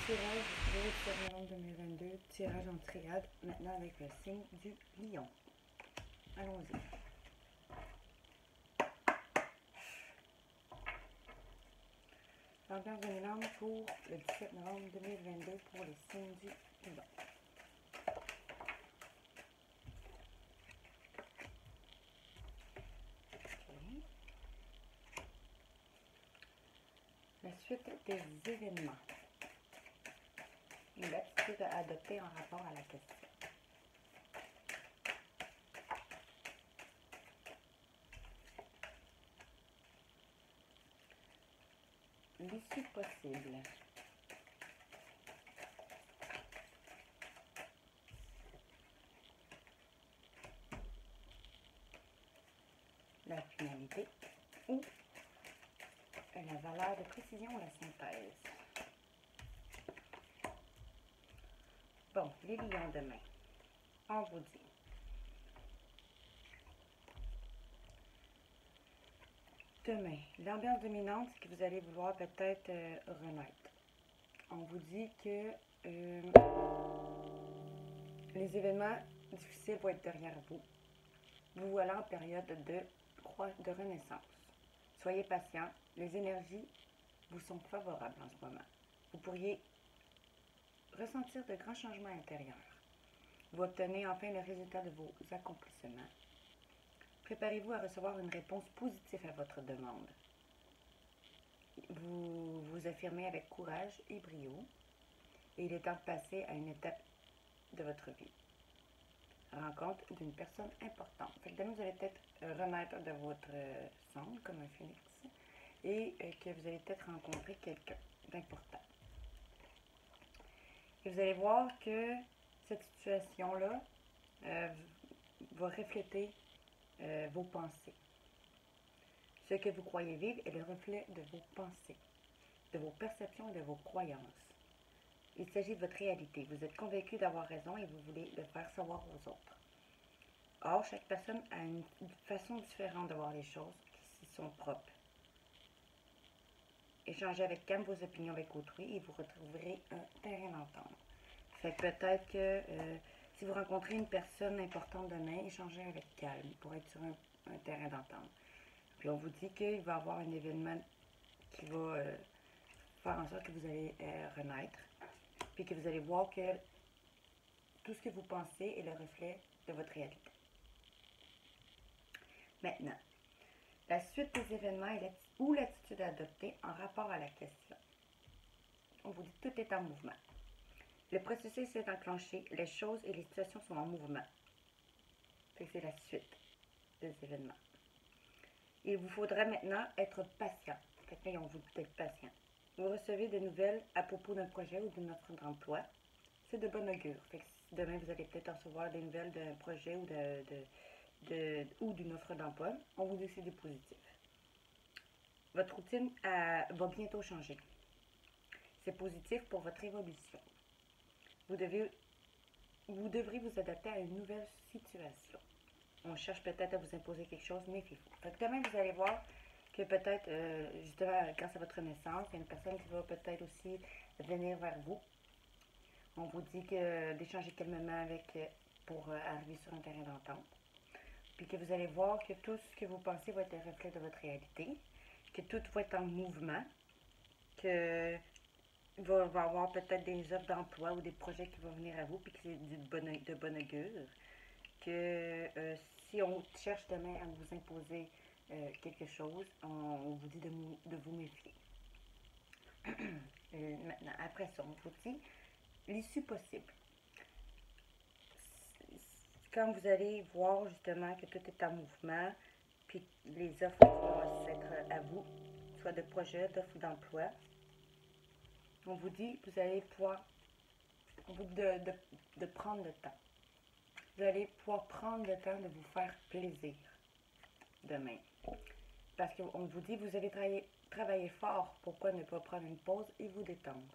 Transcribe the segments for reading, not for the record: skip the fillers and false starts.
tirage du 17 novembre 2022, tirage en triade, maintenant avec le signe du lion. Allons-y. L'ambiance dominante pour le 17 novembre 2022 pour les signes du lion. Okay. La suite des événements. L'attitude à adopter en rapport à la question. L'issue possible. La finalité ou la valeur de précision ou la synthèse. Bon, les lions demain. On vous dit. Demain, l'ambiance dominante, c'est que vous allez vouloir peut-être renaître. On vous dit que les événements difficiles vont être derrière vous. Vous voilà en période de renaissance. Soyez patient, les énergies vous sont favorables en ce moment. Vous pourriez ressentir de grands changements intérieurs. Vous obtenez enfin le résultat de vos accomplissements. Préparez-vous à recevoir une réponse positive à votre demande. Vous vous affirmez avec courage et brio et il est temps de passer à une étape de votre vie. Rencontre d'une personne importante. Fait que demain, vous allez peut-être renaître de votre cendre comme un phénix et que vous allez peut-être rencontrer quelqu'un d'important. Et vous allez voir que cette situation-là va refléter vos pensées. Ce que vous croyez vivre est le reflet de vos pensées, de vos perceptions et de vos croyances. Il s'agit de votre réalité. Vous êtes convaincu d'avoir raison et vous voulez le faire savoir aux autres. Or, chaque personne a une façon différente de voir les choses qui sont propres. Échangez avec calme vos opinions avec autrui et vous retrouverez un terrain d'entente. Fait que peut-être que si vous rencontrez une personne importante demain, échangez avec calme pour être sur un terrain d'entente. Puis on vous dit qu'il va y avoir un événement qui va faire en sorte que vous allez renaître. Puis que vous allez voir que tout ce que vous pensez est le reflet de votre réalité. Maintenant, la suite des événements ou l'attitude à adopter en rapport à la question. On vous dit que tout est en mouvement. Le processus est enclenché, les choses et les situations sont en mouvement. C'est la suite des événements. Il vous faudra maintenant être patient. On vous dit d'être patient. Vous recevez des nouvelles à propos d'un projet ou d'une offre d'emploi. C'est de bon augure. Fait que demain, vous allez peut-être recevoir des nouvelles d'un projet ou d'une offre d'emploi. On vous dit que c'est du positif. Votre routine va bientôt changer. C'est positif pour votre évolution. Vous devrez vous adapter à une nouvelle situation. On cherche peut-être à vous imposer quelque chose, méfiez-vous. Fait que demain, vous allez voir que peut-être, justement, grâce à votre renaissance, il y a une personne qui va peut-être aussi venir vers vous. On vous dit d'échanger calmement pour arriver sur un terrain d'entente. Puis que vous allez voir que tout ce que vous pensez va être un reflet de votre réalité, que tout va être en mouvement, que va y avoir peut-être des offres d'emploi ou des projets qui vont venir à vous, puis que c'est de bonne augure. Que si on cherche demain à vous imposer quelque chose, on vous dit de vous méfier. Maintenant, après ça, on vous dit l'issue possible. Quand vous allez voir justement que tout est en mouvement, puis les offres vont être à vous, soit de projets, d'offres d'emploi, on vous dit que vous allez pouvoir de prendre le temps. Vous allez pouvoir prendre le temps de vous faire plaisir demain. Parce qu'on vous dit, vous avez travaillé fort, pourquoi ne pas prendre une pause et vous détendre?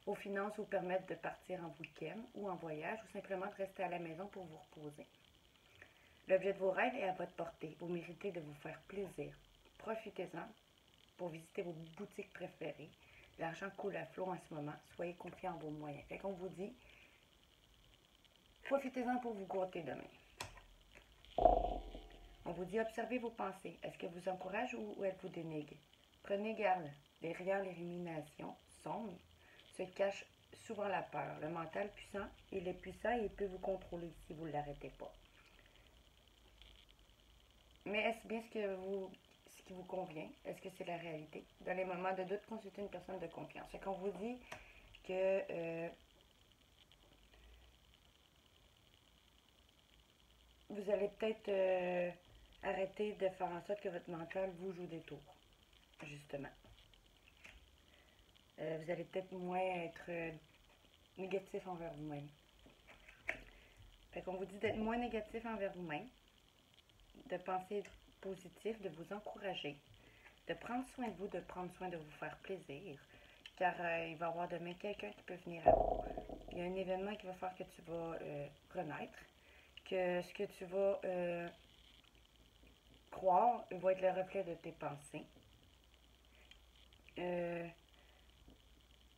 Vos finances vous permettent de partir en week-end ou en voyage ou simplement de rester à la maison pour vous reposer. L'objet de vos rêves est à votre portée. Vous méritez de vous faire plaisir. Profitez-en pour visiter vos boutiques préférées. L'argent coule à flot en ce moment. Soyez confiants en vos moyens. Fait qu'on vous dit, profitez-en pour vous gâter demain. On vous dit, observez vos pensées. Est-ce qu'elles vous encouragent ou elles vous dénigrent? Prenez garde. Derrière les ruminations sombres se cache souvent la peur. Le mental puissant, il est puissant et il peut vous contrôler si vous ne l'arrêtez pas. Mais est-ce bien ce qui vous convient? Est-ce que c'est la réalité? Dans les moments de doute, consultez une personne de confiance. Fait qu'on vous dit que vous allez peut-être arrêter de faire en sorte que votre mental vous joue des tours, justement. Vous allez peut-être moins être négatif envers vous-même. Fait qu'on vous dit d'être moins négatif envers vous-même, de penser positif, de vous encourager, de prendre soin de vous, de prendre soin de vous faire plaisir, car il va y avoir demain quelqu'un qui peut venir à vous. Il y a un événement qui va faire que tu vas renaître, que ce que tu vas croire va être le reflet de tes pensées.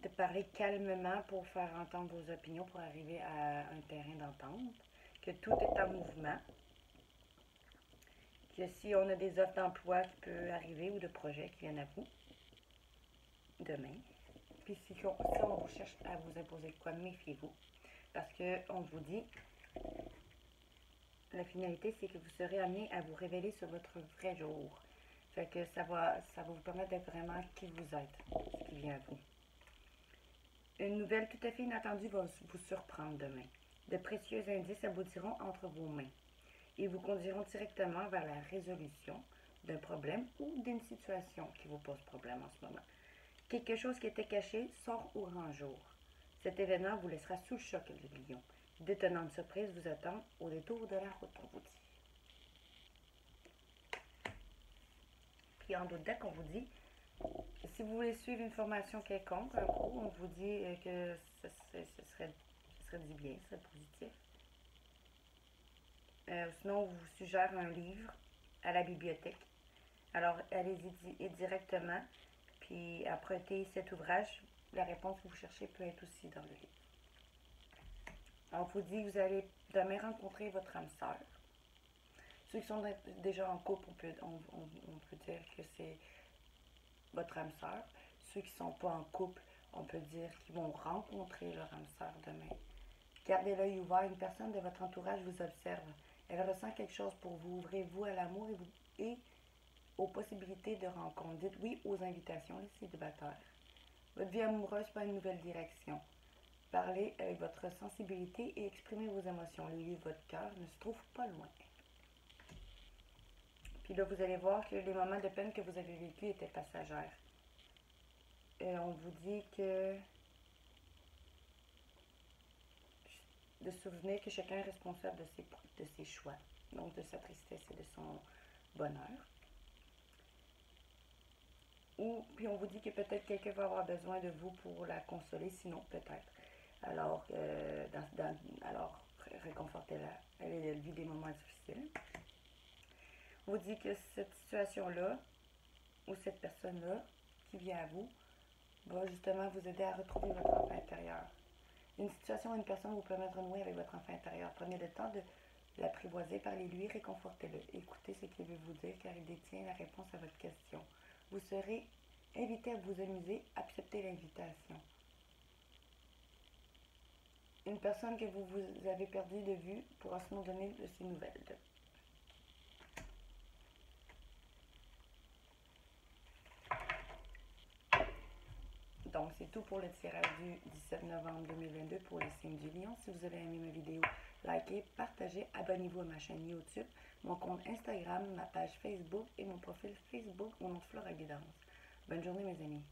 De parler calmement pour faire entendre vos opinions, pour arriver à un terrain d'entente, que tout est en mouvement, que si on a des offres d'emploi qui peuvent arriver ou de projets qui viennent à vous demain, puis si on vous cherche à vous imposer quoi, méfiez-vous, parce qu'on vous dit, la finalité, c'est que vous serez amené à vous révéler sur votre vrai jour. Fait que ça va vous permettre d'être vraiment qui vous êtes, ce qui vient à vous. Une nouvelle tout à fait inattendue va vous surprendre demain. De précieux indices aboutiront entre vos mains. Ils vous conduiront directement vers la résolution d'un problème ou d'une situation qui vous pose problème en ce moment. Quelque chose qui était caché sort au grand jour. Cet événement vous laissera sous le choc du lion. D'étonnantes surprises vous attendent au détour de la route, on vous dit. Puis en d'autres decks, on vous dit, si vous voulez suivre une formation quelconque, un cours, on vous dit que ce serait du bien, ce serait positif. Sinon, on vous suggère un livre à la bibliothèque. Alors, allez-y directement, puis empruntez cet ouvrage. La réponse que vous cherchez peut être aussi dans le livre. On vous dit que vous allez demain rencontrer votre âme sœur. Ceux qui sont déjà en couple, on peut dire que c'est votre âme sœur. Ceux qui ne sont pas en couple, on peut dire qu'ils vont rencontrer leur âme sœur demain. Gardez l'œil ouvert, une personne de votre entourage vous observe. Elle ressent quelque chose pour vous. Ouvrez-vous à l'amour et aux possibilités de rencontre. Dites oui aux invitations, les célibataires. Votre vie amoureuse prend une nouvelle direction. Parlez avec votre sensibilité et exprimez vos émotions. Le lieu de votre cœur ne se trouve pas loin. Puis là, vous allez voir que les moments de peine que vous avez vécus étaient passagers. On vous dit que de se souvenir que chacun est responsable de ses choix, donc de sa tristesse et de son bonheur. Puis on vous dit que peut-être quelqu'un va avoir besoin de vous pour la consoler, sinon peut-être. Alors, réconfortez-la. Elle vit des moments difficiles. On vous dit que cette situation-là, ou cette personne-là qui vient à vous, va justement vous aider à retrouver votre enfant intérieur. Une situation ou une personne vous permet de renouer avec votre enfant intérieur. Prenez le temps de l'apprivoiser, parlez-lui, réconfortez-le. Écoutez ce qu'il veut vous dire car il détient la réponse à votre question. Vous serez invité à vous amuser, acceptez l'invitation. Une personne que vous avez perdue de vue pourra se nous donner de ses nouvelles. Donc, c'est tout pour le tirage du 17 novembre 2022 pour les signes du lion. Si vous avez aimé ma vidéo, likez, partagez, abonnez-vous à ma chaîne YouTube, mon compte Instagram, ma page Facebook et mon profil Facebook, mon nom de Flora Guidance. Bonne journée, mes amis.